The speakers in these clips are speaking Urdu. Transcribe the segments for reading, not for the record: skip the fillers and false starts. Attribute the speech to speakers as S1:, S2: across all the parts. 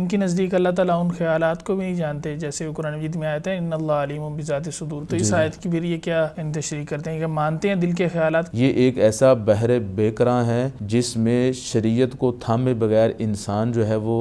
S1: ان کے نزدیک اللہ تعالیٰ ان خیالات کو بھی نہیں جانتے جیسے وہ قرآن مجید میں آیت ہے ان اللہ علیم بذات الصدور، تو اس آیت کی پھر یہ کیا تشریح کرتے ہیں کہ مانتے ہیں دل کے خیالات؟
S2: یہ ایک ایسا بحر بے کراں ہے جس میں شریعت کو تھامے بغیر انسان جو ہے وہ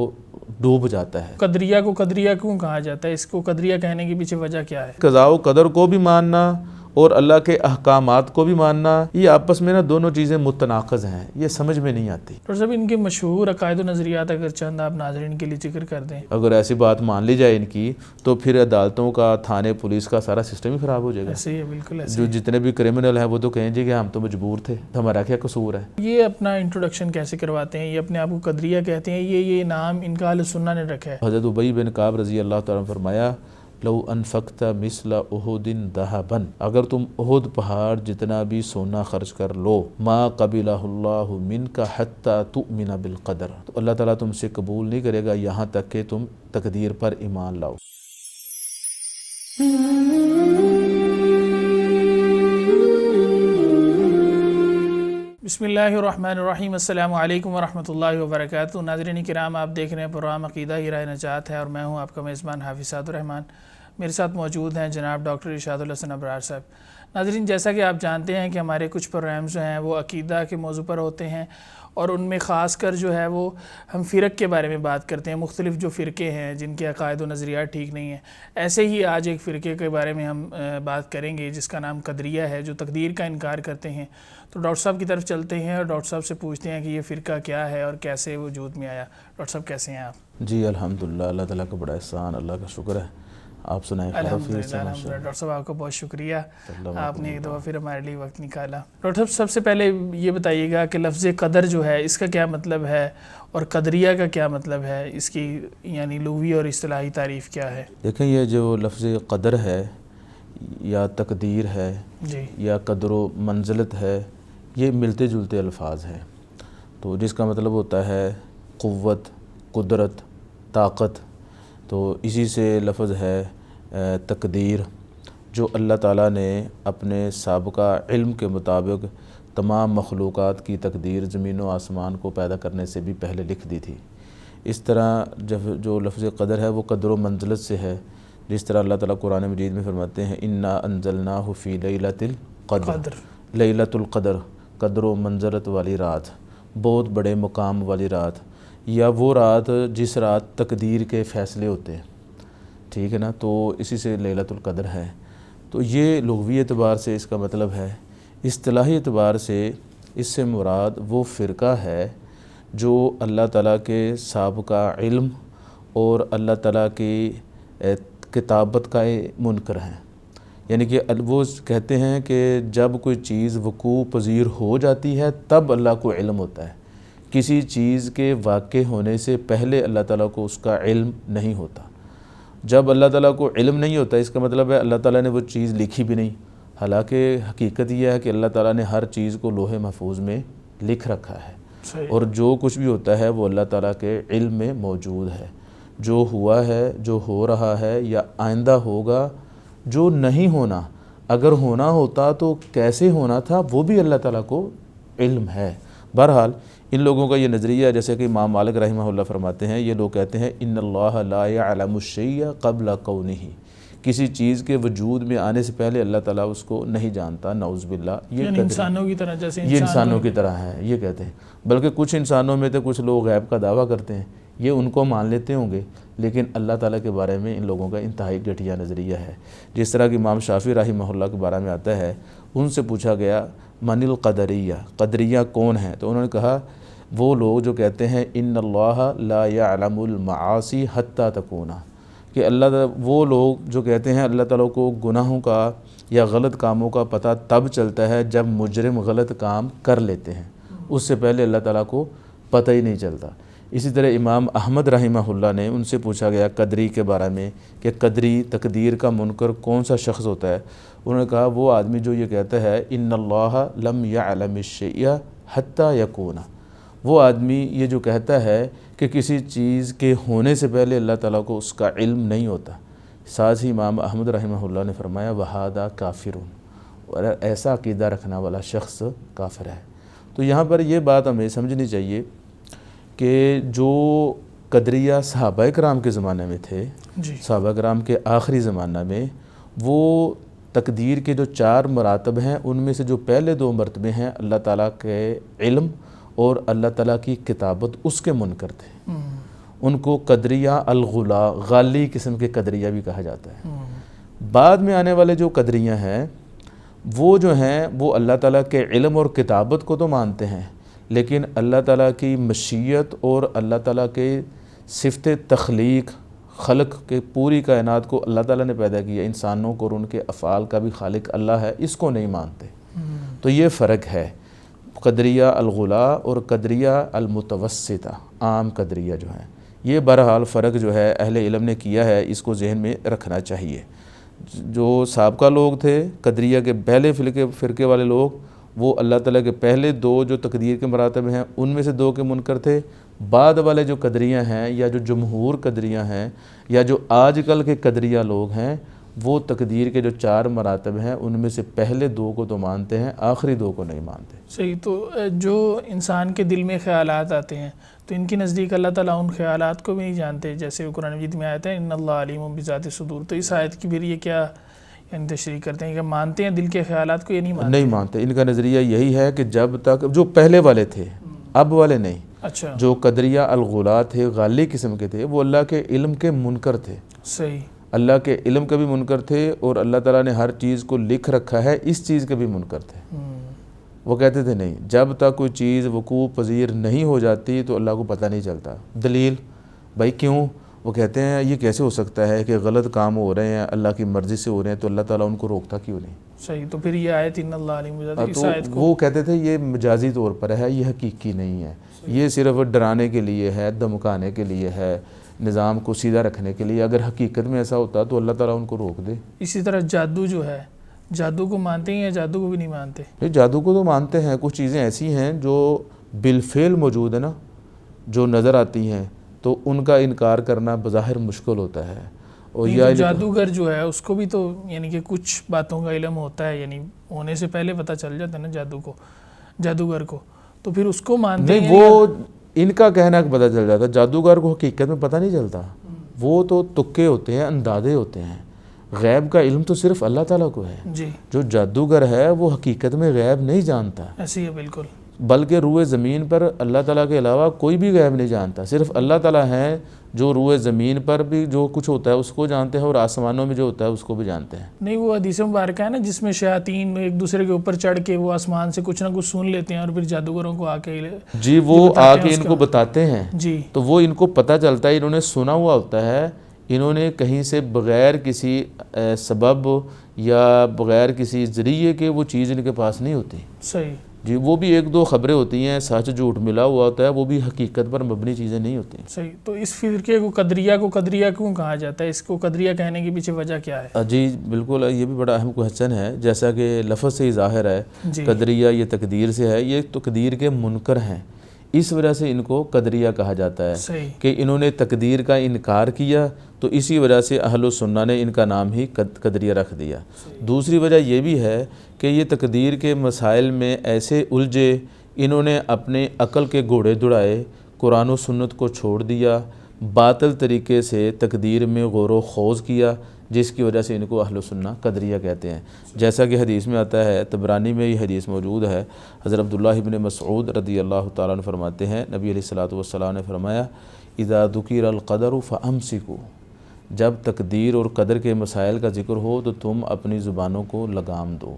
S2: ڈوب جاتا ہے۔
S1: قدریہ کو قدریہ کیوں کہا جاتا ہے؟ اس کو قدریہ کہنے کے پیچھے وجہ کیا ہے؟
S2: قضاء و قدر کو بھی ماننا اور اللہ کے احکامات کو بھی ماننا، یہ آپس میں دونوں چیزیں متناقض ہیں، یہ سمجھ میں نہیں آتی۔
S1: ڈاکٹر صاحب ان کے مشہور عقائد و نظریات اگر چند آپ ناظرین کے لیے ذکر کر دیں۔
S2: اگر ایسی بات مان لی جائے ان کی تو پھر عدالتوں کا، تھانے، پولیس کا سارا سسٹم ہی خراب ہو جائے گا۔
S1: ایسے ہی ہے، بالکل ایسے
S2: جو جتنے بھی کرمنل ہیں وہ تو کہیں گے کہ ہم تو مجبور تھے، ہمارا کیا قصور ہے۔
S1: یہ اپنا انٹروڈکشن کیسے کرواتے ہیں؟ یہ اپنے آپ کو قدریہ کہتے ہیں، یہ نام ان کا اہل سنہ نے رکھا ہے۔
S2: حضرت ابی بن کعب رضی اللہ تعالیٰ عنہ فرمایا لو انفقت مثل احد ذهبا، اگر تم احد پہاڑ جتنا بھی سونا خرچ کر لو، ما قبلہ اللہ منک حتی تؤمن بالقدر، تو اللہ تعالیٰ تم سے قبول نہیں کرے گا یہاں تک کہ تم تقدیر پر ایمان لاؤ۔
S1: بسم اللہ الرحمن الرحیم، السلام علیکم ورحمۃ اللہ وبرکاتہ۔ ناظرین کرام، آپ دیکھ رہے ہیں پروگرام عقیدہ ہی راہ نجات ہے اور میں ہوں آپ کا میزبان حافظ سعد الرحمان۔ میرے ساتھ موجود ہیں جناب ڈاکٹر ارشاد الحسن ابرار صاحب۔ ناظرین، جیسا کہ آپ جانتے ہیں کہ ہمارے کچھ پروگرامز جو ہیں وہ عقیدہ کے موضوع پر ہوتے ہیں اور ان میں خاص کر جو ہے وہ ہم فرق کے بارے میں بات کرتے ہیں، مختلف جو فرقے ہیں جن کے عقائد و نظریات ٹھیک نہیں ہیں۔ ایسے ہی آج ایک فرقے کے بارے میں ہم بات کریں گے جس کا نام قدریہ ہے، جو تقدیر کا انکار کرتے ہیں۔ تو ڈاکٹر صاحب کی طرف چلتے ہیں اور ڈاکٹر صاحب سے پوچھتے ہیں کہ یہ فرقہ کیا ہے اور کیسے وجود میں آیا۔ ڈاکٹر صاحب کیسے ہیں آپ؟
S2: جی الحمدللہ، اللہ تعالیٰ کا بڑا احسان، اللہ کا شکر ہے۔ آپ سنائیں۔
S1: الحمدللہ ڈاکٹر صاحب آپ کا بہت شکریہ، آپ نے ایک دفعہ پھر ہمارے لیے وقت نکالا۔ ڈاکٹر صاحب سب سے پہلے یہ بتائیے گا کہ لفظ قدر جو ہے اس کا کیا مطلب ہے اور قدریہ کا کیا مطلب ہے، اس کی یعنی لغوی اور اصطلاحی تعریف کیا ہے؟
S2: دیکھیں، یہ جو لفظ قدر ہے یا تقدیر ہے
S1: جی،
S2: یا قدر و منزلت ہے، یہ ملتے جلتے الفاظ ہیں۔ تو جس کا مطلب ہوتا ہے قوت، قدرت، طاقت، تو اسی سے لفظ ہے تقدیر، جو اللہ تعالیٰ نے اپنے سابقہ علم کے مطابق تمام مخلوقات کی تقدیر زمین و آسمان کو پیدا کرنے سے بھی پہلے لکھ دی تھی۔ اس طرح جو لفظ قدر ہے وہ قدر و منزلت سے ہے، جس طرح اللہ تعالیٰ قرآن مجید میں فرماتے ہیں انا انزلناہ فی لیلۃ القدر، لیلۃ القدر، قدر و منزلت والی رات، بہت بڑے مقام والی رات، یا وہ رات جس رات تقدیر کے فیصلے ہوتے ہیں، ٹھیک ہے نا، تو اسی سے لیلۃ القدر ہے۔ تو یہ لغوی اعتبار سے اس کا مطلب ہے۔ اصطلاحی اعتبار سے اس سے مراد وہ فرقہ ہے جو اللہ تعالیٰ کے سابقہ علم اور اللہ تعالیٰ کی کتابت کا منکر ہیں، یعنی کہ وہ کہتے ہیں کہ جب کوئی چیز وقوع پذیر ہو جاتی ہے تب اللہ کو علم ہوتا ہے، کسی چیز کے واقع ہونے سے پہلے اللہ تعالیٰ کو اس کا علم نہیں ہوتا۔ جب اللہ تعالیٰ کو علم نہیں ہوتا اس کا مطلب ہے اللہ تعالیٰ نے وہ چیز لکھی بھی نہیں، حالانکہ حقیقت یہ ہے کہ اللہ تعالیٰ نے ہر چیز کو لوح محفوظ میں لکھ رکھا ہے، اور جو کچھ بھی ہوتا ہے وہ اللہ تعالیٰ کے علم میں موجود ہے۔ جو ہوا ہے، جو ہو رہا ہے یا آئندہ ہوگا، جو نہیں ہونا، اگر ہونا ہوتا تو کیسے ہونا تھا وہ بھی اللہ تعالیٰ کو علم ہے۔ بہرحال ان لوگوں کا یہ نظریہ، جیسے کہ امام مالک رحمہ اللہ فرماتے ہیں، یہ لوگ کہتے ہیں ان اللہ لا يعلم الشیء قبل کونہ، کسی چیز کے وجود میں آنے سے پہلے اللہ تعالیٰ اس کو نہیں جانتا، نعوذ باللہ۔
S1: یعنی انسانوں کی طرح، جیسے
S2: یہ انسانوں کی طرح ہے، یہ کہتے ہیں۔ بلکہ کچھ انسانوں میں تو کچھ لوگ غیب کا دعویٰ کرتے ہیں، یہ ان کو مان لیتے ہوں گے، لیکن اللہ تعالیٰ کے بارے میں ان لوگوں کا انتہائی گھٹیا نظریہ ہے۔ جس طرح کہ امام شافعی رحمہ اللہ کے بارے میں آتا ہے، ان سے پوچھا گیا من القدریہ، قدریہ کون ہیں؟ تو انہوں نے کہا وہ لوگ جو کہتے ہیں ان اللہ لا يعلم المعاصی حتی تکون، کہ وہ لوگ جو کہتے ہیں اللہ تعالیٰ کو گناہوں کا یا غلط کاموں کا پتہ تب چلتا ہے جب مجرم غلط کام کر لیتے ہیں، اس سے پہلے اللہ تعالیٰ کو پتہ ہی نہیں چلتا۔ اسی طرح امام احمد رحمہ اللہ نے ان سے پوچھا گیا قدری کے بارے میں کہ قدری، تقدیر کا منکر کون سا شخص ہوتا ہے؟ انہوں نے کہا وہ آدمی جو یہ کہتا ہے ان اللہ لم يعلم الشیء حتی یکون، وہ آدمی یہ جو کہتا ہے کہ کسی چیز کے ہونے سے پہلے اللہ تعالیٰ کو اس کا علم نہیں ہوتا۔ ساتھ ہی امام احمد رحمہ اللہ نے فرمایا وہذا کافر، اور ایسا عقیدہ رکھنا والا شخص کافر ہے۔ تو یہاں پر یہ بات ہمیں سمجھنی چاہیے کہ جو قدریہ صحابہ کرام کے زمانے میں تھے،
S1: جی
S2: صحابہ کرام کے آخری زمانہ میں، وہ تقدیر کے جو 4 مراتب ہیں ان میں سے جو پہلے 2 مرتبے ہیں اللہ تعالیٰ کے علم اور اللہ تعالیٰ کی کتابت، اس کے منکر تھے۔ ان کو قدریہ الغلا، غالی قسم کے قدریہ بھی کہا جاتا ہے۔ بعد میں آنے والے جو قدریہ ہیں وہ جو ہیں وہ اللہ تعالیٰ کے علم اور کتابت کو تو مانتے ہیں، لیکن اللہ تعالیٰ کی مشیت اور اللہ تعالیٰ کے صفت تخلیق، خلق کے پوری کائنات کو اللہ تعالیٰ نے پیدا کیا، انسانوں کو اور ان کے افعال کا بھی خالق اللہ ہے، اس کو نہیں مانتے۔ تو یہ فرق ہے قدریہ الغلا اور قدریہ المتوسطہ، عام قدریہ جو ہیں۔ یہ بہرحال فرق جو ہے اہل علم نے کیا ہے، اس کو ذہن میں رکھنا چاہیے۔ جو سابقہ لوگ تھے قدریہ کے پہلے فرقے والے لوگ، وہ اللہ تعالیٰ کے پہلے 2 جو تقدیر کے مراتب ہیں ان میں سے 2 کے منکر تھے۔ بعد والے جو قدریہ ہیں یا جو جمہور قدریہ ہیں یا جو آج کل کے قدریہ لوگ ہیں، وہ تقدیر کے جو 4 مراتب ہیں ان میں سے پہلے 2 کو تو مانتے ہیں، آخری 2 کو نہیں مانتے۔
S1: صحیح۔ تو جو انسان کے دل میں خیالات آتے ہیں تو ان کی نزدیک اللہ تعالیٰ ان خیالات کو بھی نہیں جانتے، جیسے قرآن مجید میں آیت ہے ان اللہ علیم بذات صدور، تو اس آیت کی پھر یہ کیا یعنی تشریح کرتے ہیں کہ مانتے ہیں دل کے خیالات کو، یہ نہیں مانتے؟
S2: نہیں مانتے۔ ان کا نظریہ یہی ہے کہ جب تک جو پہلے والے تھے، اب والے نہیں،
S1: اچھا،
S2: جو قدریہ الغلا تھے، غالی قسم کے تھے، وہ اللہ کے علم کے منکر تھے،
S1: صحیح،
S2: اللہ کے علم کا بھی منکر تھے، اور اللہ تعالیٰ نے ہر چیز کو لکھ رکھا ہے اس چیز کے بھی منکر تھے۔ وہ کہتے تھے نہیں، جب تک کوئی چیز وقوع پذیر نہیں ہو جاتی تو اللہ کو پتہ نہیں چلتا۔ دلیل بھائی کیوں؟ وہ کہتے ہیں یہ کیسے ہو سکتا ہے کہ غلط کام ہو رہے ہیں اللہ کی مرضی سے ہو رہے ہیں تو اللہ تعالیٰ ان کو روکتا کیوں نہیں؟
S1: صحیح۔ تو پھر یہ آیت ان اللہ علیم بذات، اس آیت کو
S2: وہ کہتے تھے یہ مجازی طور پر ہے، یہ حقیقی نہیں ہے، یہ صرف ڈرانے کے لیے ہے، دھمکانے کے لیے ہے، نظام کو سیدھا رکھنے کے لیے۔ اگر حقیقت میں ایسا ہوتا تو اللہ تعالیٰ ان کو روک دے۔
S1: اسی طرح جادو جو ہے، جادو کو مانتے ہیں یا جادو کو بھی نہیں مانتے؟
S2: جادو کو تو مانتے ہیں، کچھ چیزیں ایسی ہیں جو بالفعل موجود ہیں نا، جو نظر آتی ہیں، تو ان کا انکار کرنا بظاہر مشکل ہوتا ہے۔ اور
S1: تو جادوگر جو ہے اس کو بھی تو یعنی کہ کچھ باتوں کا علم ہوتا ہے، یعنی ہونے سے پہلے پتہ چل جاتا ہے نا جادوگر کو، تو پھر اس کو مانتے ہیں؟
S2: وہ ان کا کہنا کہ پتہ چل جاتا، جادوگر کو حقیقت میں پتہ نہیں چلتا، وہ تو تکے ہوتے ہیں، اندازے ہوتے ہیں۔ غیب کا علم تو صرف اللہ تعالیٰ کو ہے۔
S1: جی،
S2: جو جادوگر ہے وہ حقیقت میں غیب نہیں جانتا،
S1: ایسی ہے بالکل،
S2: بلکہ روئے زمین پر اللہ تعالیٰ کے علاوہ کوئی بھی غیب نہیں جانتا، صرف اللہ تعالیٰ ہیں جو روئے زمین پر بھی جو کچھ ہوتا ہے اس کو جانتے ہیں، اور آسمانوں میں جو ہوتا ہے اس کو بھی جانتے ہیں۔
S1: نہیں وہ حدیث مبارکہ ہے نا جس میں شیاطین ایک دوسرے کے اوپر چڑھ کے وہ آسمان سے کچھ نہ کچھ سن لیتے ہیں اور پھر جادوگروں کو آ کے
S2: جی وہ آ کے ان کو بتاتے ہیں،
S1: جی،
S2: تو وہ ان کو پتہ چلتا ہے، انہوں نے سنا ہوا ہوتا ہے، انہوں نے کہیں سے بغیر کسی سبب یا بغیر کسی ذریعے کے وہ چیز ان کے پاس نہیں ہوتی۔
S1: صحیح،
S2: جی وہ بھی 1-2 خبریں ہوتی ہیں، سچ جھوٹ ملا ہوا ہوتا ہے، وہ بھی حقیقت پر مبنی چیزیں نہیں ہوتی۔
S1: صحیح۔ تو اس فرقے کو قدریہ کیوں کہا جاتا ہے؟ اس کو قدریہ کہنے کے پیچھے وجہ کیا ہے؟
S2: جی بالکل، یہ بھی بڑا اہم کوہچن ہے، جیسا کہ لفظ سے ہی ظاہر ہے،
S1: جی،
S2: قدریہ یہ تقدیر سے ہے، یہ تقدیر کے منکر ہیں، اس وجہ سے ان کو قدریہ کہا جاتا ہے۔
S1: صحیح،
S2: کہ انہوں نے تقدیر کا انکار کیا تو اسی وجہ سے اہل السنہ نے ان کا نام ہی قدریہ رکھ دیا۔ دوسری وجہ یہ بھی ہے کہ یہ تقدیر کے مسائل میں ایسے الجھے، انہوں نے اپنے عقل کے گھوڑے دوڑائے، قرآن و سنت کو چھوڑ دیا، باطل طریقے سے تقدیر میں غور و خوض کیا، جس کی وجہ سے ان کو اہل السنہ قدریہ کہتے ہیں۔ جیسا کہ حدیث میں آتا ہے، طبرانی میں یہ حدیث موجود ہے، حضرت عبداللہ ابن مسعود رضی اللہ تعالیٰ عنہ فرماتے ہیں، نبی علیہ الصلوۃ والسلام نے فرمایا اذا ذکر القدر فامسکوا، جب تقدیر اور قدر کے مسائل کا ذکر ہو تو تم اپنی زبانوں کو لگام دو۔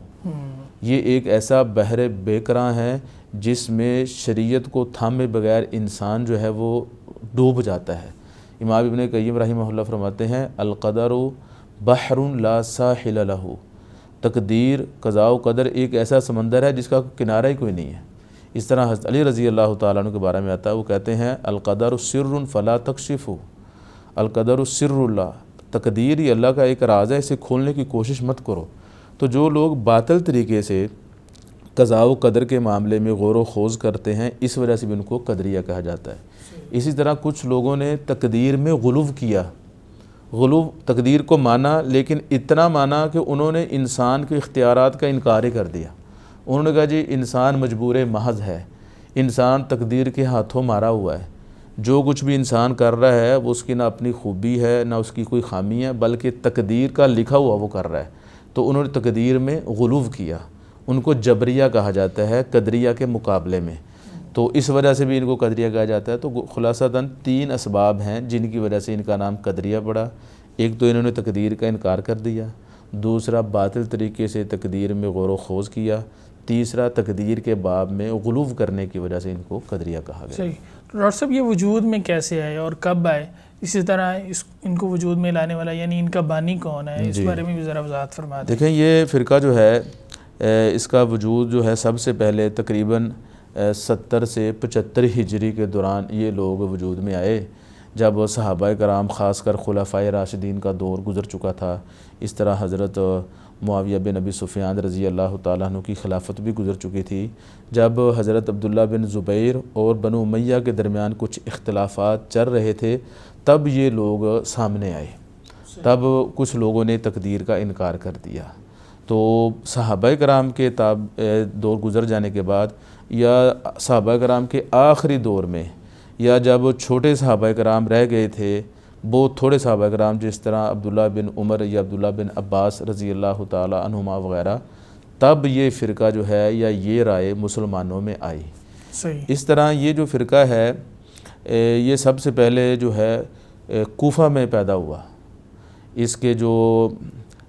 S2: یہ ایک ایسا بحر بے کراں ہے جس میں شریعت کو تھامے بغیر انسان جو ہے وہ ڈوب جاتا ہے۔ امام ابن قیم رحمہ اللہ فرماتے ہیں القدر بحر لا ساحل لہ، تقدیر قضاء و قدر ایک ایسا سمندر ہے جس کا کنارہ ہی کوئی نہیں ہے۔ اس طرح حضرت علی رضی اللہ تعالیٰ عنہ کے بارے میں آتا ہے، وہ کہتے ہیں القدر سر فلا تکشفوا، القدر سر اللہ، تقدیر ہی اللہ کا ایک راز ہے، اسے کھولنے کی کوشش مت کرو۔ تو جو لوگ باطل طریقے سے قضاء و قدر کے معاملے میں غور و خوض کرتے ہیں، اس وجہ سے بھی ان کو قدریہ کہا جاتا ہے۔ اسی طرح کچھ لوگوں نے تقدیر میں غلو کیا، غلو تقدیر کو مانا، لیکن اتنا مانا کہ انہوں نے انسان کے اختیارات کا انکار ہی کر دیا۔ انہوں نے کہا جی انسان مجبور محض ہے، انسان تقدیر کے ہاتھوں مارا ہوا ہے، جو کچھ بھی انسان کر رہا ہے وہ اس کی نہ اپنی خوبی ہے نہ اس کی کوئی خامی ہے، بلکہ تقدیر کا لکھا ہوا وہ کر رہا ہے۔ تو انہوں نے تقدیر میں غلو کیا، ان کو جبریہ کہا جاتا ہے قدریہ کے مقابلے میں، تو اس وجہ سے بھی ان کو قدریہ کہا جاتا ہے۔ تو خلاصتاً 3 اسباب ہیں جن کی وجہ سے ان کا نام قدریہ پڑا۔ ایک تو انہوں نے تقدیر کا انکار کر دیا، دوسرا باطل طریقے سے تقدیر میں غور و خوض کیا، تیسرا تقدیر کے باب میں غلو کرنے کی وجہ سے ان کو قدریہ کہا گیا۔
S1: صحیح۔ ڈاکٹر صاحب یہ وجود میں کیسے آئے اور کب آئے؟ اسی طرح ان کو وجود میں لانے والا یعنی ان کا بانی کون ہے، اس بارے میں بھی ذرا وضاحت فرما دیں۔
S2: دیکھیں یہ فرقہ جو ہے اس کا وجود جو ہے سب سے پہلے تقریباً 70 سے 75 ہجری کے دوران یہ لوگ وجود میں آئے، جب صحابہ کرام خاص کر خلفائے راشدین کا دور گزر چکا تھا۔ اس طرح حضرت معاویہ بن ابی سفیان رضی اللہ تعالیٰ عنہ کی خلافت بھی گزر چکی تھی، جب حضرت عبداللہ بن زبیر اور بنو امیہ کے درمیان کچھ اختلافات چل رہے تھے، تب یہ لوگ سامنے آئے، تب کچھ لوگوں نے تقدیر کا انکار کر دیا۔ تو صحابہ کرام کے دور گزر جانے کے بعد یا صحابہ کرام کے آخری دور میں یا جب چھوٹے صحابہ کرام رہ گئے تھے، بہت تھوڑے صحابہ کرام جس طرح عبداللہ بن عمر یا عبداللہ بن عباس رضی اللہ تعالیٰ عنہما وغیرہ، تب یہ فرقہ جو ہے یا یہ رائے مسلمانوں میں آئی۔
S1: صحیح۔
S2: اس طرح یہ جو فرقہ ہے یہ سب سے پہلے جو ہے کوفہ میں پیدا ہوا۔ اس کے جو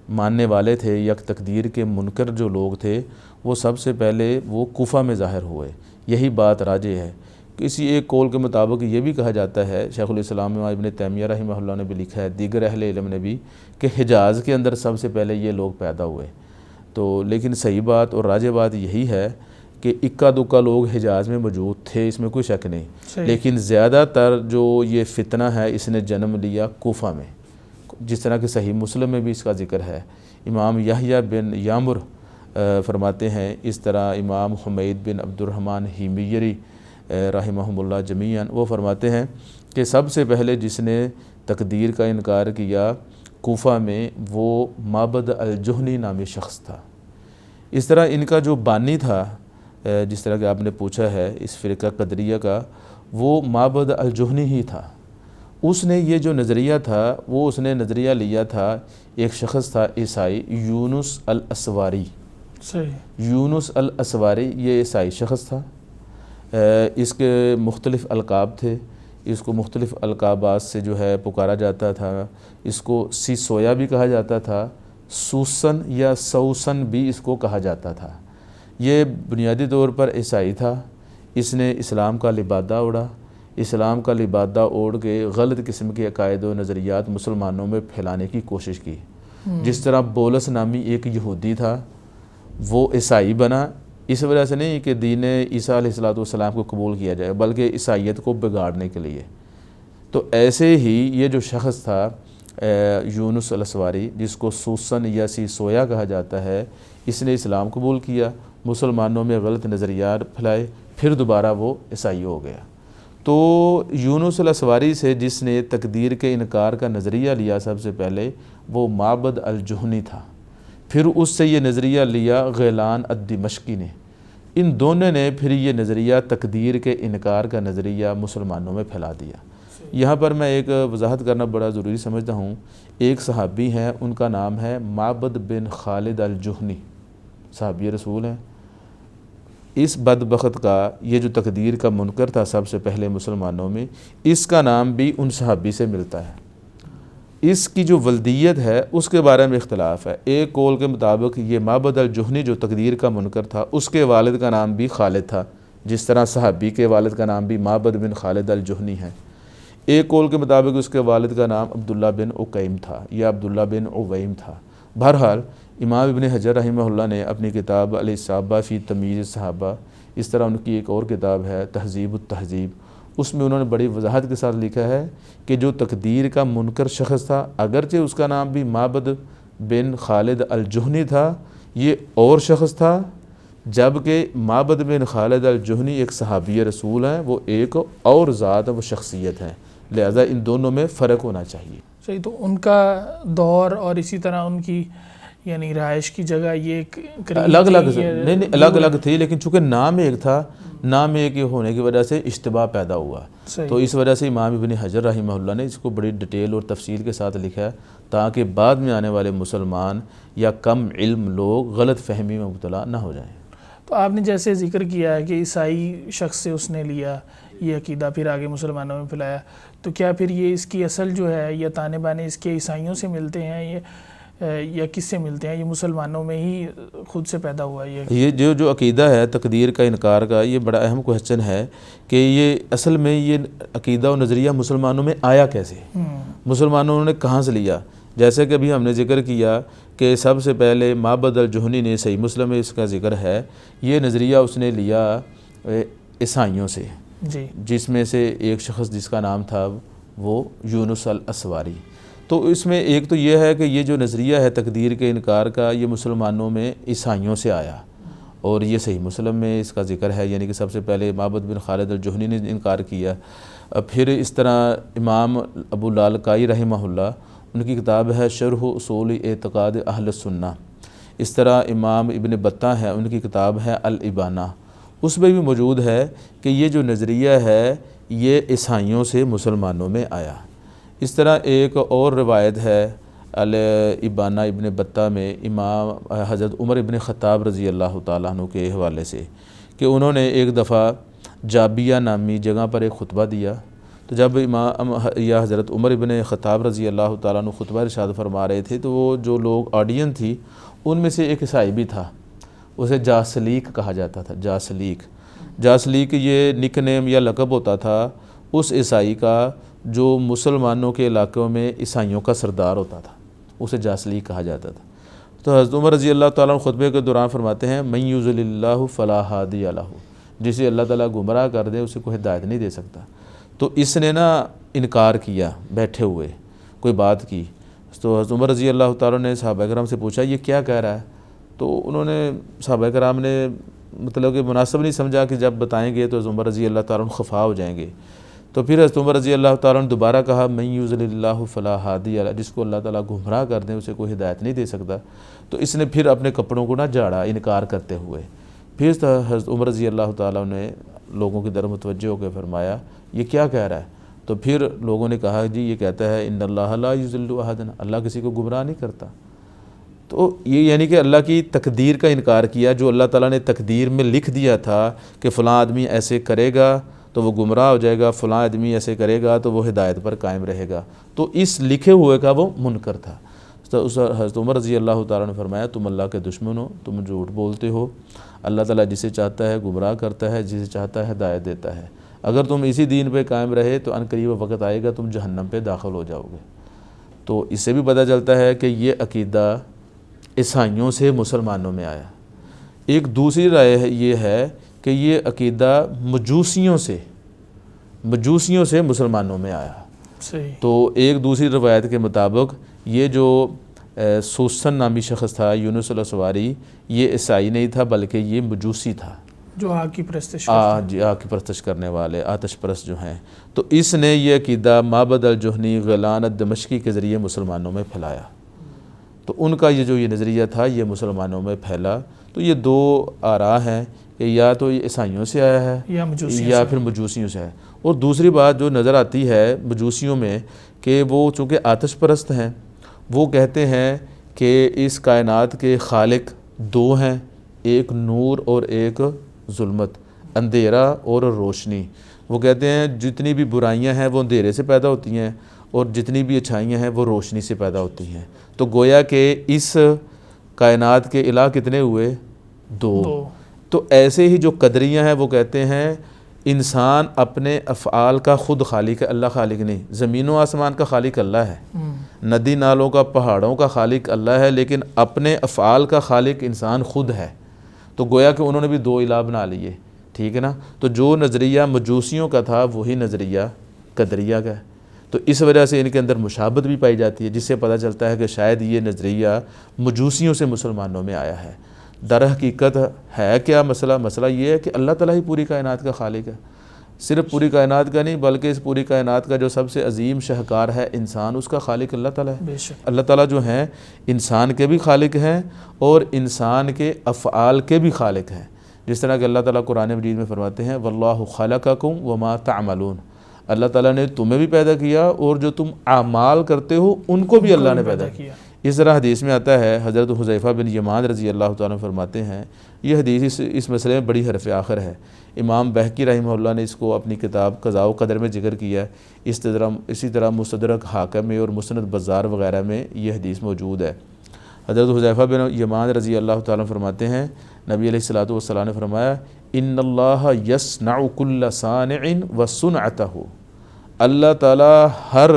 S2: ماننے والے تھے یا تقدیر کے منکر جو لوگ تھے وہ سب سے پہلے وہ کوفہ میں ظاہر ہوئے، یہی بات راجح ہے۔ کسی ایک قول کے مطابق یہ بھی کہا جاتا ہے، شیخ الاسلام ابن تیمیہ رحمہ اللہ نے بھی لکھا ہے، دیگر اہل علم نے بھی، کہ حجاز کے اندر سب سے پہلے یہ لوگ پیدا ہوئے۔ تو لیکن صحیح بات اور راجح بات یہی ہے کہ اکا دکا لوگ حجاز میں موجود تھے، اس میں کوئی شک نہیں، لیکن زیادہ تر جو یہ فتنہ ہے اس نے جنم لیا کوفہ میں، جس طرح کہ صحیح مسلم میں بھی اس کا ذکر ہے۔ امام یحییٰ بن یامر فرماتے ہیں، اس طرح امام حمید بن عبد الرحمن ہیمیری رحمہم اللہ جمیعاً وہ فرماتے ہیں کہ سب سے پہلے جس نے تقدیر کا انکار کیا کوفہ میں وہ معبد الجہنی نامی شخص تھا۔ اس طرح ان کا جو بانی تھا، جس طرح کہ آپ نے پوچھا ہے اس فرقہ قدریہ کا، وہ معبد الجہنی ہی تھا۔ اس نے یہ جو نظریہ تھا وہ اس نے نظریہ لیا تھا، ایک شخص تھا عیسائی یونس الاسواری۔
S1: صحیح۔
S2: یونس الاسواری یہ عیسائی شخص تھا، اس کے مختلف القاب تھے، اس کو مختلف القابات سے جو ہے پکارا جاتا تھا۔ اس کو سیسویا بھی کہا جاتا تھا، سوسن یا سوسن بھی اس کو کہا جاتا تھا۔ یہ بنیادی طور پر عیسائی تھا۔ اس نے اسلام کا لبادہ اوڑھا، اسلام کا لبادہ اوڑھ کے غلط قسم کے عقائد و نظریات مسلمانوں میں پھیلانے کی کوشش کی۔ جس طرح بولس نامی ایک یہودی تھا، وہ عیسائی بنا، اس وجہ سے نہیں کہ دین عیسیٰ علیہ السلام کو قبول کیا جائے، بلکہ عیسائیت کو بگاڑنے کے لیے۔ تو ایسے ہی یہ جو شخص تھا یونس الاسواری، جس کو سوسن یا سیسویا کہا جاتا ہے، اس نے اسلام قبول کیا، مسلمانوں میں غلط نظریات پھیلائے، پھر دوبارہ وہ عیسائی ہو گیا۔ تو یونس الاسواری سے جس نے تقدیر کے انکار کا نظریہ لیا سب سے پہلے، وہ معبد الجہنی تھا۔ پھر اس سے یہ نظریہ لیا غیلان الدمشقی نے۔ ان دونوں نے پھر یہ نظریہ تقدیر کے انکار کا نظریہ مسلمانوں میں پھیلا دیا۔ یہاں پر میں ایک وضاحت کرنا بڑا ضروری سمجھتا ہوں۔ ایک صحابی ہیں، ان کا نام ہے معبد بن خالد الجہنی، صحابی رسول ہیں۔ اس بدبخت کا یہ جو تقدیر کا منکر تھا سب سے پہلے مسلمانوں میں، اس کا نام بھی ان صحابی سے ملتا ہے۔ اس کی جو ولدیت ہے اس کے بارے میں اختلاف ہے۔ ایک قول کے مطابق یہ معبد الجہنی جو تقدیر کا منکر تھا، اس کے والد کا نام بھی خالد تھا، جس طرح صحابی کے والد کا نام بھی معبد بن خالد الجہنی ہے۔ ایک قول کے مطابق اس کے والد کا نام عبداللہ بن عقیم تھا یا عبداللہ بن عویم تھا۔ بہرحال امام ابن حجر رحمہ اللہ نے اپنی کتاب الاصابہ فی تمییز صحابہ، اس طرح ان کی ایک اور کتاب ہے تہذیب التہذیب، اس میں انہوں نے بڑی وضاحت کے ساتھ لکھا ہے کہ جو تقدیر کا منکر شخص تھا، اگرچہ اس کا نام بھی معبد بن خالد الجہنی تھا، یہ اور شخص تھا، جبکہ معبد بن خالد الجہنی ایک صحابی رسول ہیں، وہ ایک اور ذات وہ شخصیت ہے، لہذا ان دونوں میں فرق ہونا چاہیے۔
S1: صحیح۔ تو ان کا دور اور اسی طرح ان کی یعنی رہائش کی جگہ یہ
S2: الگ الگ نہیں الگ الگ تھی، لیکن چونکہ نام ایک تھا نام ایک ہی ہونے کی وجہ سے اشتباہ پیدا ہوا. تو اس وجہ سے امام ابن حجر رحمہ اللہ نے اس کو بڑی ڈیٹیل اور تفصیل کے ساتھ لکھا ہے تاکہ بعد میں آنے والے مسلمان یا کم علم لوگ غلط فہمی میں مبتلا نہ ہو جائیں.
S1: تو آپ نے جیسے ذکر کیا ہے کہ عیسائی شخص سے اس نے لیا یہ عقیدہ پھر آگے مسلمانوں میں پھیلایا، تو کیا پھر یہ اس کی اصل جو ہے یا تانے بانے اس کے عیسائیوں سے ملتے ہیں یا کس سے ملتے ہیں؟ یہ مسلمانوں میں ہی خود سے پیدا ہوا
S2: یہ جو عقیدہ ہے تقدیر کا انکار کا، یہ بڑا اہم کوسچن ہے کہ یہ اصل میں یہ عقیدہ و نظریہ مسلمانوں میں آیا کیسے، مسلمانوں نے کہاں سے لیا؟ جیسے کہ ابھی ہم نے ذکر کیا کہ سب سے پہلے معبد الجہنی نے، صحیح مسلم میں اس کا ذکر ہے، یہ نظریہ اس نے لیا عیسائیوں سے، جس میں سے ایک شخص جس کا نام تھا وہ یونس الاسواری. تو اس میں ایک تو یہ ہے کہ یہ جو نظریہ ہے تقدیر کے انکار کا، یہ مسلمانوں میں عیسائیوں سے آیا، اور یہ صحیح مسلم میں اس کا ذکر ہے، یعنی کہ سب سے پہلے معبد بن خالد الجہنی نے انکار کیا. پھر اس طرح امام ابو لالکائی رحمہ اللہ، ان کی کتاب ہے شرح اصول اعتقاد اہل السنہ. اس طرح امام ابن بطہ ہے، ان کی کتاب ہے الابانہ، اس میں بھی موجود ہے کہ یہ جو نظریہ ہے یہ عیسائیوں سے مسلمانوں میں آیا. اس طرح ایک اور روایت ہے الابانہ ابن بطہ میں امام حضرت عمر ابن خطاب رضی اللہ تعالیٰ عنہ کے حوالے سے کہ انہوں نے ایک دفعہ جابیہ نامی جگہ پر ایک خطبہ دیا. تو جب امام یا حضرت عمر ابن خطاب رضی اللہ تعالیٰ عنہ خطبہ ارشاد فرما رہے تھے تو وہ جو لوگ آڈین تھی ان میں سے ایک عیسائی بھی تھا، اسے جاسلیک کہا جاتا تھا. جاسلیک یہ نک نیم یا لقب ہوتا تھا اس عیسائی کا جو مسلمانوں کے علاقوں میں عیسائیوں کا سردار ہوتا تھا، اسے جاسلیک کہا جاتا تھا. تو حضرت عمر رضی اللہ تعالیٰ عنہ خطبے کے دوران فرماتے ہیں من یضلل اللہ فلا ہادی لہ، جسے اللہ تعالیٰ گمراہ کر دے اسے کوئی ہدایت نہیں دے سکتا. تو اس نے انکار کیا بیٹھے ہوئے، کوئی بات کی. تو حضرت عمر رضی اللہ تعالیٰ نے صحابہ کرام سے پوچھا یہ کیا کہہ رہا ہے؟ تو انہوں نے صحابہ کرام نے مطلب کہ مناسب نہیں سمجھا کہ جب بتائیں گے تو حضرت عمر رضی اللہ تعالیٰ عنہ خفا ہو جائیں گے. تو پھر حضرت عمر رضی اللہ تعالیٰ نے دوبارہ کہا من یضلل اللہ فلا ہادی لہ، جس کو اللہ تعالیٰ گمراہ کر دیں اسے کوئی ہدایت نہیں دے سکتا. تو اس نے پھر اپنے کپڑوں کو جھاڑا انکار کرتے ہوئے. پھر حضرت عمر رضی اللہ تعالیٰ نے لوگوں کی طرف متوجہ ہو کے فرمایا یہ کیا کہہ رہا ہے؟ تو پھر لوگوں نے کہا جی یہ کہتا ہے ان اللہ لا یضل احدا، اللہ کسی کو گمراہ نہیں کرتا. تو یہ یعنی کہ اللہ کی تقدیر کا انکار کیا، جو اللہ تعالیٰ نے تقدیر میں لکھ دیا تھا کہ فلاں آدمی ایسے کرے گا تو وہ گمراہ ہو جائے گا، فلاں آدمی ایسے کرے گا تو وہ ہدایت پر قائم رہے گا. تو اس لکھے ہوئے کا وہ منکر تھا. تو حضرت عمر رضی اللہ تعالیٰ نے فرمایا تم اللہ کے دشمن ہو، تم جھوٹ بولتے ہو. اللہ تعالیٰ جسے چاہتا ہے گمراہ کرتا ہے، جسے چاہتا ہے ہدایت دیتا ہے. اگر تم اسی دین پہ قائم رہے تو عنقریب وقت آئے گا تم جہنم پہ داخل ہو جاؤ گے. تو اس سے بھی پتہ چلتا ہے کہ یہ عقیدہ عیسائیوں سے مسلمانوں میں آیا. ایک دوسری رائے یہ ہے کہ یہ عقیدہ مجوسیوں سے مسلمانوں میں آیا.
S1: صحیح.
S2: تو ایک دوسری روایت کے مطابق یہ جو سوسن نامی شخص تھا یونس الاسواری، یہ عیسائی نہیں تھا بلکہ یہ مجوسی تھا،
S1: جو آگ کی پرستش
S2: آگ کی پرستش کرنے والے، آتش پرست جو ہیں. تو اس نے یہ عقیدہ معبد الجہنی غیلان الدمشقی کے ذریعے مسلمانوں میں پھیلایا. تو ان کا یہ نظریہ تھا یہ مسلمانوں میں پھیلا. تو یہ دو آراء ہیں کہ یا تو یہ عیسائیوں سے آیا ہے یا پھر مجوسیوں سے ہے. اور دوسری بات جو نظر آتی ہے مجوسیوں میں کہ وہ چونکہ آتش پرست ہیں، وہ کہتے ہیں کہ اس کائنات کے خالق دو ہیں، ایک نور اور ایک ظلمت، اندھیرا اور روشنی. وہ کہتے ہیں جتنی بھی برائیاں ہیں وہ اندھیرے سے پیدا ہوتی ہیں اور جتنی بھی اچھائیاں ہیں وہ روشنی سے پیدا ہوتی ہیں. تو گویا کہ اس کائنات کے الہ کتنے ہوئے؟ دو. تو ایسے ہی جو قدریہ ہیں وہ کہتے ہیں انسان اپنے افعال کا خود خالق ہے، اللہ خالق نہیں. زمین و آسمان کا خالق اللہ ہے، ندی نالوں کا پہاڑوں کا خالق اللہ ہے، لیکن اپنے افعال کا خالق انسان خود ہے. تو گویا کہ انہوں نے بھی دو الہ بنا لیے. ٹھیک ہے نا. تو جو نظریہ مجوسیوں کا تھا وہی نظریہ قدریہ کا ہے. تو اس وجہ سے ان کے اندر مشابہت بھی پائی جاتی ہے، جس سے پتہ چلتا ہے کہ شاید یہ نظریہ مجوسیوں سے مسلمانوں میں آیا ہے. در حقیقت ہے کیا مسئلہ؟ مسئلہ یہ ہے کہ اللہ تعالیٰ ہی پوری کائنات کا خالق ہے. صرف پوری کائنات کا نہیں بلکہ اس پوری کائنات کا جو سب سے عظیم شاہکار ہے انسان، اس کا خالق اللہ تعالیٰ ہے. اللہ تعالیٰ جو ہیں انسان کے بھی خالق ہیں اور انسان کے افعال کے بھی خالق ہیں. جس طرح کہ اللہ تعالیٰ قرآن مجید میں فرماتے ہیں واللہ خلقکم وما تعملون، اللہ تعالیٰ نے تمہیں بھی پیدا کیا اور جو تم اعمال کرتے ہو ان کو بھی اللہ نے پیدا کیا۔ اس طرح حدیث میں آتا ہے، حضرت حذیفہ بن یمان رضی اللہ تعالیٰ عنہ فرماتے ہیں، یہ حدیث اس مسئلے میں بڑی حرف آخر ہے۔ امام بہقی رحمہ اللہ نے اس کو اپنی کتاب قضاء و قدر میں ذکر کیا ہے، اسی طرح مستدرک حاکم میں اور مسند بزار وغیرہ میں یہ حدیث موجود ہے۔ حضرت حذیفہ بن یمان رضی اللہ تعالیٰ عنہ فرماتے ہیں، نبی علیہ الصلوۃ والسلام نے فرمایا ان اللہ یصنع کل صانع وصنعتہ، اللہ تعالیٰ ہر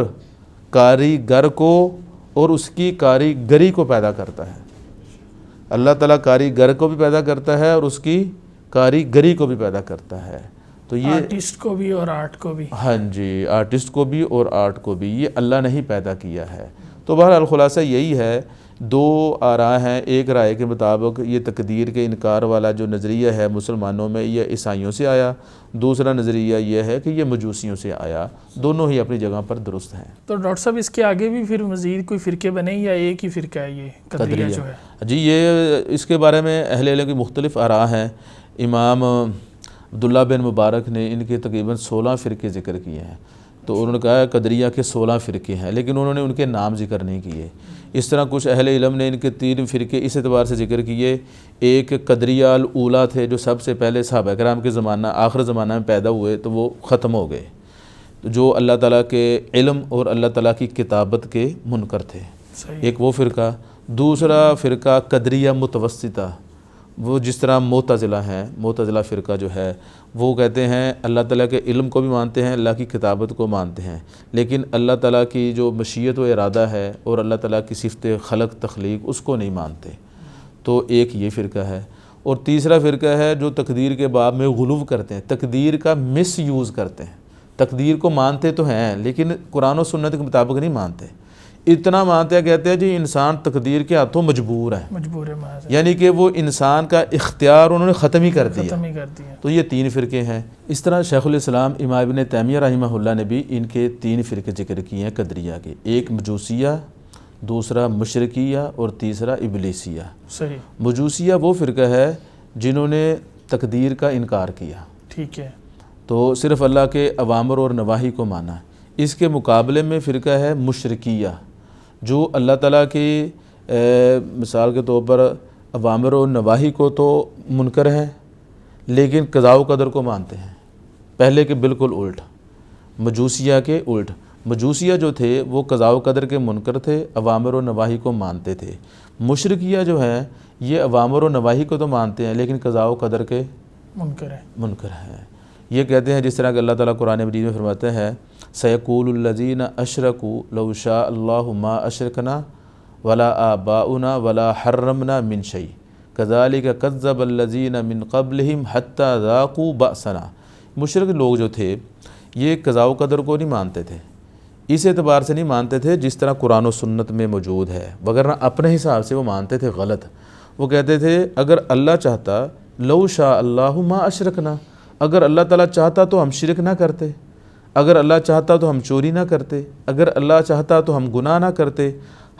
S2: کاریگر کو اور اس کی کاریگری کو پیدا کرتا ہے۔ اللہ تعالیٰ کاریگر کو بھی پیدا کرتا ہے اور اس کی کاریگری کو بھی پیدا کرتا ہے۔ تو یہ
S1: آرٹسٹ کو بھی اور آرٹ کو بھی،
S2: ہاں جی، آرٹسٹ کو بھی اور آرٹ کو بھی، یہ اللہ نے ہی پیدا کیا ہے۔ تو بہرحال خلاصہ یہی ہے، دو آراء ہیں۔ ایک رائے کے مطابق یہ تقدیر کے انکار والا جو نظریہ ہے مسلمانوں میں، یہ عیسائیوں سے آیا، دوسرا نظریہ یہ ہے کہ یہ مجوسیوں سے آیا، دونوں ہی اپنی جگہ پر درست ہیں۔
S1: تو ڈاکٹر صاحب اس کے آگے بھی پھر مزید کوئی فرقے بنے یا ایک ہی فرقہ ہے یہ قدریہ جو ہے؟
S2: جی، یہ اس کے بارے میں اہل علم کی مختلف آراء ہیں۔ امام عبداللہ بن مبارک نے ان کے تقریباً 16 فرقے ذکر کیے ہیں، تو انہوں نے کہا قدریہ کے 16 فرقے ہیں، لیکن انہوں نے ان کے نام ذکر نہیں کیے۔ اس طرح کچھ اہل علم نے ان کے 3 فرقے اس اعتبار سے ذکر کیے، ایک قدریہ الاولیٰ تھے جو سب سے پہلے صحابہ کرام کے زمانہ آخر زمانہ میں پیدا ہوئے، تو وہ ختم ہو گئے، جو اللہ تعالیٰ کے علم اور اللہ تعالیٰ کی کتابت کے منکر تھے، ایک وہ فرقہ۔ دوسرا فرقہ قدریہ متوسطہ، وہ جس طرح معتزلہ ہیں، معتزلہ فرقہ جو ہے وہ کہتے ہیں اللہ تعالیٰ کے علم کو بھی مانتے ہیں، اللہ کی کتابت کو مانتے ہیں، لیکن اللہ تعالیٰ کی جو مشیت و ارادہ ہے اور اللہ تعالیٰ کی صفت خلق تخلیق اس کو نہیں مانتے۔ تو ایک یہ فرقہ ہے، اور تیسرا فرقہ ہے جو تقدیر کے باب میں غلو کرتے ہیں، تقدیر کا مس یوز کرتے ہیں، تقدیر کو مانتے تو ہیں لیکن قرآن و سنت کے مطابق نہیں مانتے۔ اتنا مانتے ہیں، کہتے ہیں جی انسان تقدیر کے ہاتھوں مجبور ہے، یعنی کہ وہ انسان کا اختیار انہوں نے ختم ہی کر دیا۔ تو یہ 3 فرقے ہیں۔ اس طرح شیخ الاسلام امام ابن تیمیہ رحمہ اللہ نے بھی ان کے 3 فرقے ذکر کیے ہیں قدریہ کے، ایک مجوسیہ، دوسرا مشرکیہ اور تیسرا ابلیسیہ۔
S1: صحیح۔
S2: مجوسیہ وہ فرقہ ہے جنہوں نے تقدیر کا انکار کیا،
S1: ٹھیک ہے،
S2: تو صرف اللہ کے اوامر اور نواہی کو مانا۔ اس کے مقابلے میں فرقہ ہے مشرکیہ، جو اللہ تعالیٰ کی مثال کے طور پر اوامر و نواہی کو تو منکر ہیں لیکن قضاء و قدر کو مانتے ہیں، پہلے کے بالکل الٹ، مجوسیہ کے الٹ۔ مجوسیہ جو تھے وہ قضاء و قدر کے منکر تھے، اوامر و نواہی کو مانتے تھے۔ مشرکیہ جو ہیں یہ اوامر و نواہی کو تو مانتے ہیں لیکن قضاء و قدر کے منکر ہیں۔ یہ کہتے ہیں جس طرح کہ اللہ تعالیٰ قرآن مجید میں فرماتے ہیں سَيَقُولُ الَّذِينَ أَشْرَكُوا لَوْ شَاءَ اللَّهُ مَا أَشْرَكْنَا وَلَا آبَاؤُنَا وَلَا حَرَّمْنَا مِنْ شَيْءٍ كَذَلِكَ كَذَّبَ الَّذِينَ مِنْ قَبْلِهِمْ حَتَّى ذَاقُوا بَأْسَنَا۔ مشرک لوگ جو تھے یہ قضاء و قدر کو نہیں مانتے تھے، اس اعتبار سے نہیں مانتے تھے جس طرح قرآن و سنت میں موجود ہے، وگرنہ اپنے حساب سے وہ مانتے تھے غلط۔ وہ کہتے تھے اگر اللہ چاہتا لَوْ شَاءَ اللَّهُ مَا أَشْرَكْنَا، اگر اللہ تعالیٰ چاہتا تو ہم شرک نہ کرتے، اگر اللہ چاہتا تو ہم چوری نہ کرتے، اگر اللہ چاہتا تو ہم گناہ نہ کرتے۔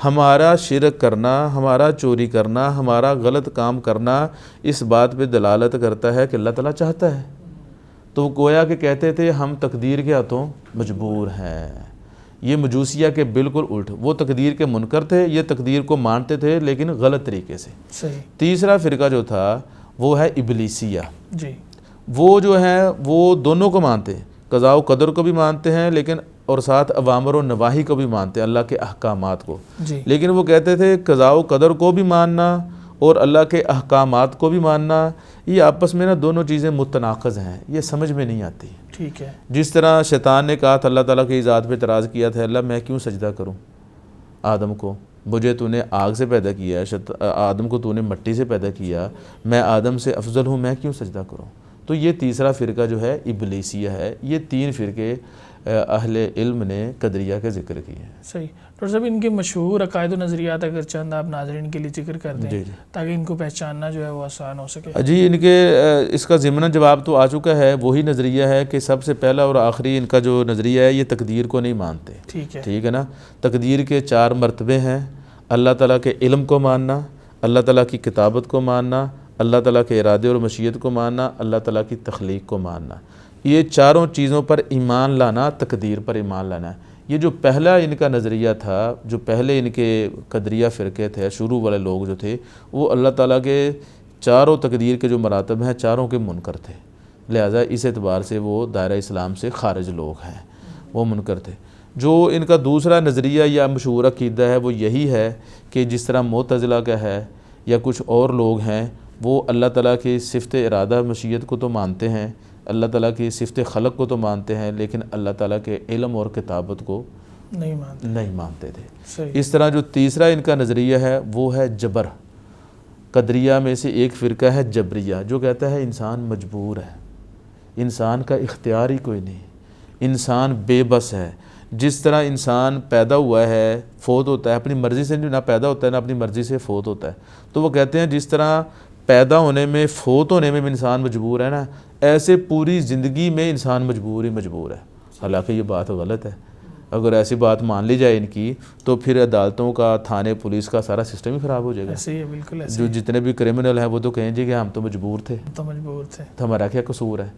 S2: ہمارا شرک کرنا، ہمارا چوری کرنا، ہمارا غلط کام کرنا اس بات پہ دلالت کرتا ہے کہ اللہ تعالیٰ چاہتا ہے۔ تو گویا کہ کہتے تھے ہم تقدیر کے ہاتھوں مجبور ہیں۔ یہ مجوسیہ کے بالکل الٹ، وہ تقدیر کے منکر تھے، یہ تقدیر کو مانتے تھے لیکن غلط طریقے سے۔
S1: صحیح۔
S2: تیسرا فرقہ جو تھا وہ ہے ابلیسیہ،
S1: جی،
S2: وہ جو ہیں وہ دونوں کو مانتے ہیں، قضاء و قدر کو بھی مانتے ہیں لیکن اور ساتھ اوامر و نواہی کو بھی مانتے ہیں، اللہ کے احکامات کو۔
S1: جی،
S2: لیکن وہ کہتے تھے قضاء و قدر کو بھی ماننا اور اللہ کے احکامات کو بھی ماننا، یہ آپس میں دونوں چیزیں متناقض ہیں، یہ سمجھ میں نہیں آتی۔
S1: ٹھیک ہے۔
S2: جس طرح شیطان نے کہا تھا اللہ تعالیٰ کی ذات پہ اعتراض کیا تھا، اللہ میں کیوں سجدہ کروں آدم کو، مجھے تو نے آگ سے پیدا کیا ہے، آدم کو تو نے مٹی سے پیدا کیا، میں آدم سے افضل ہوں، میں کیوں سجدہ کروں۔ تو یہ تیسرا فرقہ جو ہے ابلیسیہ ہے۔ یہ 3 فرقے اہل علم نے قدریہ کے ذکر کیے ہیں۔
S1: صحیح۔ ڈاکٹر صاحب ان کے مشہور عقائد و نظریات اگر چند آپ ناظرین کے لیے ذکر کر دیں تاکہ ان کو پہچاننا جو ہے وہ آسان ہو سکے۔
S2: جی، ان کے اس کا ضمن جواب تو آ چکا ہے، وہی نظریہ ہے کہ سب سے پہلا اور آخری ان کا جو نظریہ ہے یہ تقدیر کو نہیں مانتے۔ ٹھیک ہے نا۔ تقدیر کے 4 مرتبے ہیں، اللہ تعالیٰ کے علم کو ماننا، اللہ تعالیٰ کی کتابت کو ماننا، اللہ تعالیٰ کے ارادے اور مشیت کو ماننا، اللہ تعالیٰ کی تخلیق کو ماننا، یہ چاروں چیزوں پر ایمان لانا، تقدیر پر ایمان لانا ہے۔ یہ جو پہلا ان کا نظریہ تھا، جو پہلے ان کے قدریہ فرقے تھے، شروع والے لوگ جو تھے، وہ اللہ تعالیٰ کے چاروں تقدیر کے جو مراتب ہیں چاروں کے منکر تھے، لہٰذا اس اعتبار سے وہ دائرہ اسلام سے خارج لوگ ہیں، وہ منکر تھے۔ جو ان کا دوسرا نظریہ یا مشہور عقیدہ ہے وہ یہی ہے کہ جس طرح معتزلہ کا ہے یا کچھ اور لوگ ہیں، وہ اللہ تعالیٰ کی صفت ارادہ مشیت کو تو مانتے ہیں، اللہ تعالیٰ کی صفت خلق کو تو مانتے ہیں، لیکن اللہ تعالیٰ کے علم اور کتابت کو نہیں مانتے تھے۔
S1: صحیح۔
S2: اس طرح جو تیسرا ان کا نظریہ ہے وہ ہے جبر۔ قدریہ میں سے ایک فرقہ ہے جبریہ، جو کہتا ہے انسان مجبور ہے، انسان کا اختیار ہی کوئی نہیں، انسان بے بس ہے۔ جس طرح انسان پیدا ہوا ہے، فوت ہوتا ہے، اپنی مرضی سے نہ پیدا ہوتا ہے نہ اپنی مرضی سے فوت ہوتا ہے، تو وہ کہتے ہیں جس طرح پیدا ہونے میں، فوت ہونے میں انسان مجبور ہے نا، ایسے پوری زندگی میں انسان مجبور ہے۔ حالانکہ یہ بات غلط ہے۔ اگر ایسی بات مان لی جائے ان کی، تو پھر عدالتوں کا، تھانے، پولیس کا سارا سسٹم ہی خراب ہو جائے گا۔
S1: ایسے ہی بالکل ایسے
S2: جو جتنے بھی کرمنل ہیں وہ تو کہیں جی کہ ہم تو مجبور تھے،
S1: تو مجبور تھے،
S2: تو ہمارا کیا قصور ہے؟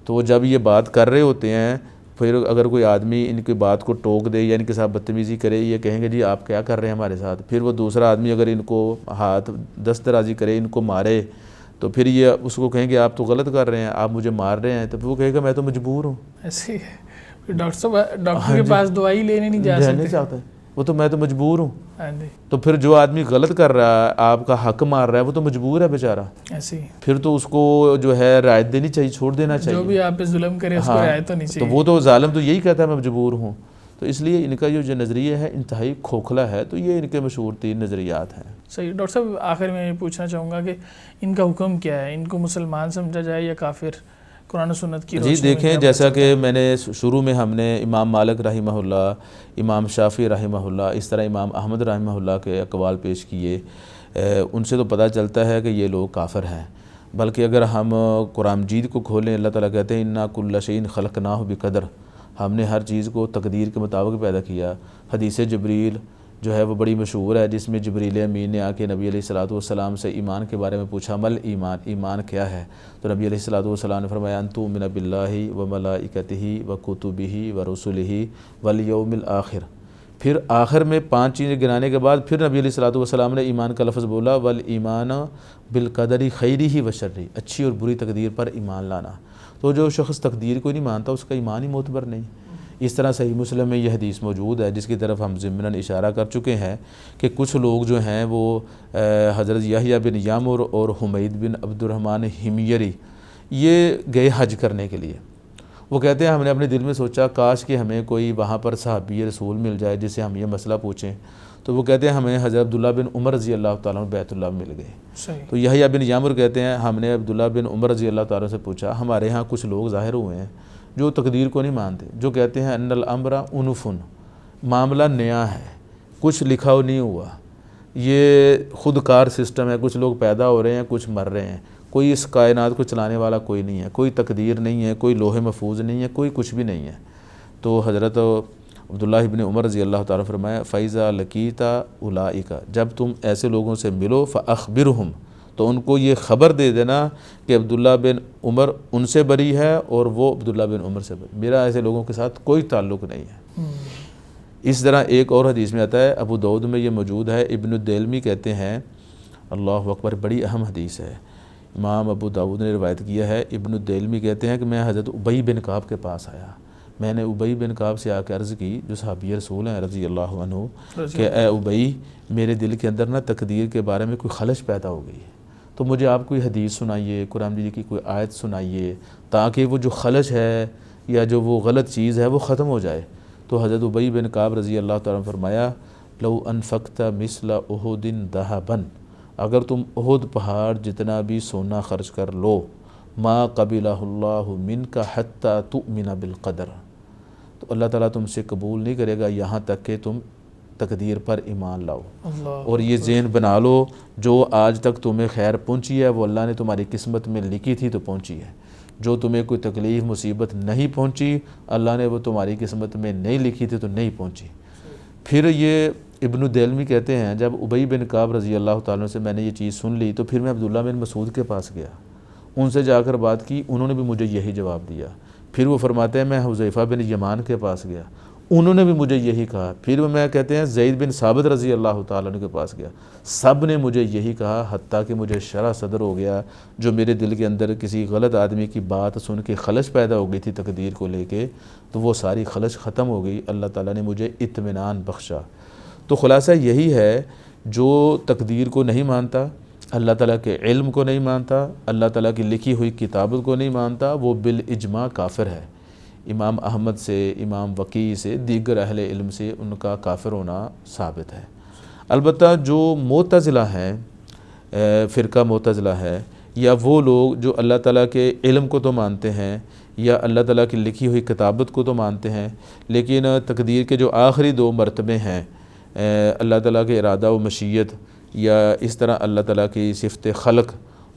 S2: تو وہ جب یہ بات کر رہے ہوتے ہیں، پھر اگر کوئی آدمی ان کی بات کو ٹوک دے یا ان کے ساتھ بدتمیزی کرے، یہ کہیں گے جی آپ کیا کر رہے ہیں ہمارے ساتھ۔ پھر وہ دوسرا آدمی اگر ان کو ہاتھ دست درازی کرے، ان کو مارے، تو پھر یہ اس کو کہیں گے آپ تو غلط کر رہے ہیں، آپ مجھے مار رہے ہیں، تو پھر وہ کہے گا میں تو مجبور ہوں۔
S1: ایسے ہی ہے۔ ڈاکٹر صاحب، ڈاکٹر کے پاس دوائی لینے نہیں جا
S2: نہیں
S1: سکتے،
S2: چاہتا ہے وہ تو، میں تو مجبور ہوں۔
S1: ہاں جی،
S2: تو پھر جو آدمی غلط کر رہا ہے، آپ کا حق مار رہا ہے، وہ تو مجبور ہے بیچارہ،
S1: ایسے ہی۔
S2: پھر تو اس کو جو ہے رعایت دینی چاہیے، چھوڑ دینا چاہیے۔
S1: جو بھی آپ پہ ظلم کرے اس کو رعایت تو نہیں
S2: تو
S1: چاہیے۔
S2: وہ تو ظالم تو یہی کہتا ہے میں مجبور ہوں۔ تو اس لیے ان کا جو نظریہ ہے انتہائی کھوکھلا ہے۔ تو یہ ان کے مشہور 3 نظریات ہیں۔
S1: صحیح۔ ڈاکٹر صاحب آخر میں یہ پوچھنا چاہوں گا کہ ان کا حکم کیا ہے؟ ان کو مسلمان سمجھا جائے یا کافر؟ قرآن و سنت کی
S2: جی
S1: روشنی میں
S2: دیکھیں،
S1: کیا
S2: جیسا
S1: پتہ
S2: کہ
S1: چلتا ہے؟
S2: میں نے شروع میں ہم نے امام مالک رحمہ اللہ، امام شافعی رحمہ اللہ، اس طرح امام احمد رحمہ اللہ کے اقوال پیش کیے، ان سے تو پتہ چلتا ہے کہ یہ لوگ کافر ہیں۔ بلکہ اگر ہم قرآن مجید کو کھولیں، اللہ تعالیٰ کہتے ہیں انا کل شیء خلقناہ بقدر، ہم نے ہر چیز کو تقدیر کے مطابق پیدا کیا۔ حدیث جبریل جو ہے وہ بڑی مشہور ہے، جس میں جبریل امین نے آ کے نبی علیہ الصلوۃ والسلام سے ایمان کے بارے میں پوچھا، مل ایمان، ایمان کیا ہے؟ تو نبی علیہ الصلوۃ والسلام نے فرمایا ان تؤمن باللہ و ملائکتہ و کتبہ و رسلہ والیوم الآخر۔ پھر آخر میں 5 چیزیں گنانے کے بعد پھر نبی علیہ الصلوۃ والسلام نے ایمان کا لفظ بولا، والایمان بالقدر خیرہ و شرہ، اچھی اور بری تقدیر پر ایمان لانا۔ تو جو شخص تقدیر کو نہیں مانتا اس کا ایمان ہی معتبر نہیں۔ اس طرح صحیح مسلم میں یہ حدیث موجود ہے، جس کی طرف ہم ضمناً اشارہ کر چکے ہیں کہ کچھ لوگ جو ہیں وہ حضرت یحییٰ بن یعمر اور حمید بن عبد الرحمن حمیری، یہ گئے حج کرنے کے لیے۔ وہ کہتے ہیں ہم نے اپنے دل میں سوچا کاش کہ ہمیں کوئی وہاں پر صحابی رسول مل جائے جس سے ہم یہ مسئلہ پوچھیں۔ تو وہ کہتے ہیں ہمیں حضرت عبداللہ بن عمر رضی اللہ تعالیٰ عنہ بیت اللہ میں مل گئے۔
S1: صحیح۔
S2: تو یحییٰ بن یعمر کہتے ہیں ہم نے عبداللہ بن عمر رضی اللہ تعالیٰ سے پوچھا، ہمارے ہاں کچھ لوگ ظاہر ہوئے ہیں جو تقدیر کو نہیں مانتے، جو کہتے ہیں ان الامر انف، معاملہ نیا ہے، کچھ لکھا نہیں ہوا، یہ خود کار سسٹم ہے، کچھ لوگ پیدا ہو رہے ہیں، کچھ مر رہے ہیں، کوئی اس کائنات کو چلانے والا کوئی نہیں ہے، کوئی تقدیر نہیں ہے، کوئی لوح محفوظ نہیں ہے، کوئی کچھ بھی نہیں ہے۔ تو حضرت عبداللہ بن عمر رضی اللہ تعالیٰ فرمایا فَإِذَا لَقِيتَ أُولَٰئِكَ، جب تم ایسے لوگوں سے ملو فَأَخْبِرْهُمْ، تو ان کو یہ خبر دے دینا کہ عبداللہ بن عمر ان سے بری ہے اور وہ عبداللہ بن عمر سے بری، میرا ایسے لوگوں کے ساتھ کوئی تعلق نہیں ہے۔ اس طرح ایک اور حدیث میں آتا ہے، ابو داؤد میں یہ موجود ہے، ابن الدیلمی کہتے ہیں، اللہ اکبر، بڑی اہم حدیث ہے، امام ابو داؤد نے روایت کیا ہے، ابن الدیلمی کہتے ہیں کہ میں حضرت ابی بن کعب کے پاس آیا، میں نے ابی بن کعب سے آ کے عرض کی، جو صحابی رسول ہیں رضی اللہ عنہ، کہ اے ابی، میرے دل کے اندر نا تقدیر کے بارے میں کوئی خلش پیدا ہو گئی ہے، تو مجھے آپ کوئی حدیث سنائیے، قرآن مجید کی کوئی آیت سنائیے، تاکہ وہ جو خلش ہے یا جو وہ غلط چیز ہے وہ ختم ہو جائے۔ تو حضرت ابی بن کعب رضی اللہ تعالیٰ عنہ فرمایا لو انفقت مثل احد ذهبا، اگر تم احد پہاڑ جتنا بھی سونا خرچ کر لو، ما قبلہ اللہ منک حتی تؤمن بالقدر، تو اللہ تعالیٰ تم سے قبول نہیں کرے گا یہاں تک کہ تم تقدیر پر ایمان لاؤ۔ اور یہ ذہن بنا لو، جو آج تک تمہیں خیر پہنچی ہے وہ اللہ نے تمہاری قسمت میں لکھی تھی تو پہنچی ہے، جو تمہیں کوئی تکلیف مصیبت نہیں پہنچی اللہ نے وہ تمہاری قسمت میں نہیں لکھی تھی تو نہیں پہنچی۔ پھر یہ ابن دیلمی کہتے ہیں جب ابی بن کعب رضی اللہ تعالیٰ سے میں نے یہ چیز سن لی تو پھر میں عبداللہ بن مسعود کے پاس گیا، ان سے جا کر بات کی، انہوں نے بھی مجھے یہی جواب دیا۔ پھر وہ فرماتے ہیں میں حذیفہ بن یمان کے پاس گیا، انہوں نے بھی مجھے یہی کہا۔ پھر میں کہتے ہیں زید بن ثابت رضی اللہ تعالیٰ عنہ کے پاس گیا، سب نے مجھے یہی کہا، حتیٰ کہ مجھے شرح صدر ہو گیا، جو میرے دل کے اندر کسی غلط آدمی کی بات سن کے خلش پیدا ہو گئی تھی تقدیر کو لے کے، تو وہ ساری خلش ختم ہو گئی، اللہ تعالیٰ نے مجھے اطمینان بخشا۔ تو خلاصہ یہی ہے، جو تقدیر کو نہیں مانتا، اللہ تعالیٰ کے علم کو نہیں مانتا، اللہ تعالیٰ کی لکھی ہوئی کتابت کو نہیں مانتا، وہ بالاجماع کافر ہے۔ امام احمد سے، امام وقیع سے، دیگر اہل علم سے ان کا کافر ہونا ثابت ہے۔ البتہ جو معتزلہ ہیں، فرقہ معتزلہ ہے، یا وہ لوگ جو اللہ تعالیٰ کے علم کو تو مانتے ہیں یا اللہ تعالیٰ کی لکھی ہوئی کتابت کو تو مانتے ہیں، لیکن تقدیر کے جو آخری دو مرتبے ہیں، اللہ تعالیٰ کے ارادہ و مشیت یا اس طرح اللہ تعالیٰ کی صفت خلق،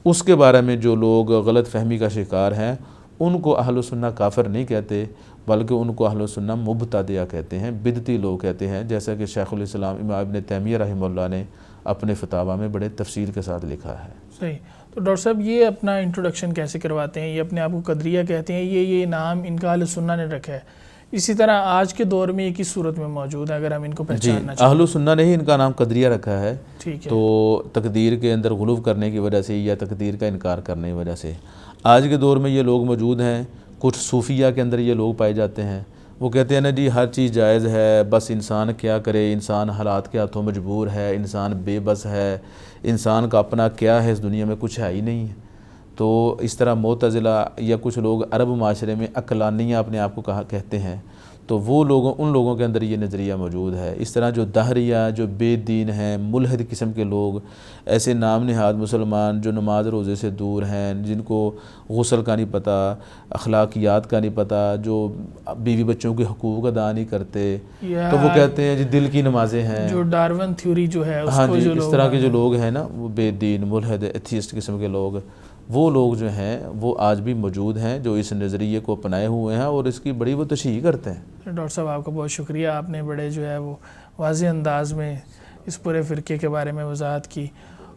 S2: اس کے بارے میں جو لوگ غلط فہمی کا شکار ہیں، ان کو اہل سنہ کافر نہیں کہتے، بلکہ ان کو اہل سنہ مبتدعہ کہتے ہیں، بدعتی لوگ کہتے ہیں، جیسا کہ شیخ الاسلام امام ابن تیمیہ رحمہ اللہ نے اپنے فتاویٰ میں بڑے تفصیل کے ساتھ لکھا ہے۔
S1: صحیح۔ تو ڈاکٹر صاحب یہ اپنا انٹروڈکشن کیسے کرواتے ہیں؟ یہ اپنے آپ کو قدریہ کہتے ہیں، یہ نام ان کا اہل سنہ نے رکھا ہے، اسی طرح آج کے دور میں یہ کس صورت میں موجود ہے اگر ہم ان کو پہچاننا چاہیں؟
S2: اہل سنہ نے ہی ان کا نام قدریہ رکھا ہے،
S1: ٹھیک ہے،
S2: تو تقدیر کے اندر غلو کرنے کی وجہ سے یا تقدیر کا انکار کرنے کی وجہ سے آج کے دور میں یہ لوگ موجود ہیں۔ کچھ صوفیہ کے اندر یہ لوگ پائے جاتے ہیں، وہ کہتے ہیں نا جی ہر چیز جائز ہے، بس انسان کیا کرے، انسان حالات کے ہاتھوں مجبور ہے، انسان بے بس ہے، انسان کا اپنا کیا ہے، اس دنیا میں کچھ ہے ہی نہیں ہے۔ تو اس طرح معتزلہ یا کچھ لوگ عرب معاشرے میں عقلانیہ اپنے آپ کو کہتے ہیں، تو وہ ان لوگوں کے اندر یہ نظریہ موجود ہے۔ اس طرح جو دہریہ، جو بے دین ہیں، ملحد قسم کے لوگ، ایسے نام نہاد مسلمان جو نماز روزے سے دور ہیں، جن کو غسل کا نہیں پتہ، اخلاقیات کا نہیں پتہ، جو بیوی بچوں کے حقوق ادا نہیں کرتے، تو وہ کہتے ہیں جی دل کی نمازیں ہیں،
S1: جو ڈارون تھیوری جو ہے
S2: ہاں جی، اس طرح کے جو لوگ ہیں نا، وہ بے دین ملحد ایتھیسٹ قسم کے لوگ، وہ لوگ جو ہیں وہ آج بھی موجود ہیں، جو اس نظریے کو اپنائے ہوئے ہیں اور اس کی بڑی وہ تشریح کرتے ہیں۔
S1: ڈاکٹر صاحب آپ کا بہت شکریہ، آپ نے بڑے جو ہے وہ واضح انداز میں اس پورے فرقے کے بارے میں وضاحت کی،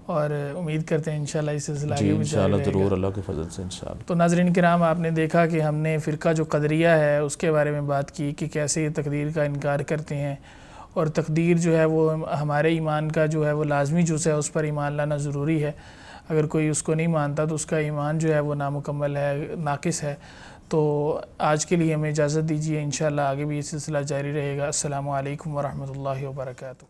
S1: اور امید کرتے ہیں انشاءاللہ اس سلسلہ
S2: جی انشاءاللہ ضرور، اللہ کے فضل سے انشاءاللہ۔
S1: تو ناظرین کرام، آپ نے دیکھا کہ ہم نے فرقہ جو قدریہ ہے اس کے بارے میں بات کی کہ کیسے یہ تقدیر کا انکار کرتے ہیں، اور تقدیر جو ہے وہ ہمارے ایمان کا جو ہے وہ لازمی جز ہے، اس پر ایمان لانا ضروری ہے، اگر کوئی اس کو نہیں مانتا تو اس کا ایمان جو ہے وہ نامکمل ہے، ناقص ہے۔ تو آج کے لیے ہمیں اجازت دیجیے، انشاءاللہ آگے بھی یہ سلسلہ جاری رہے گا۔ السلام علیکم ورحمۃ اللہ وبرکاتہ۔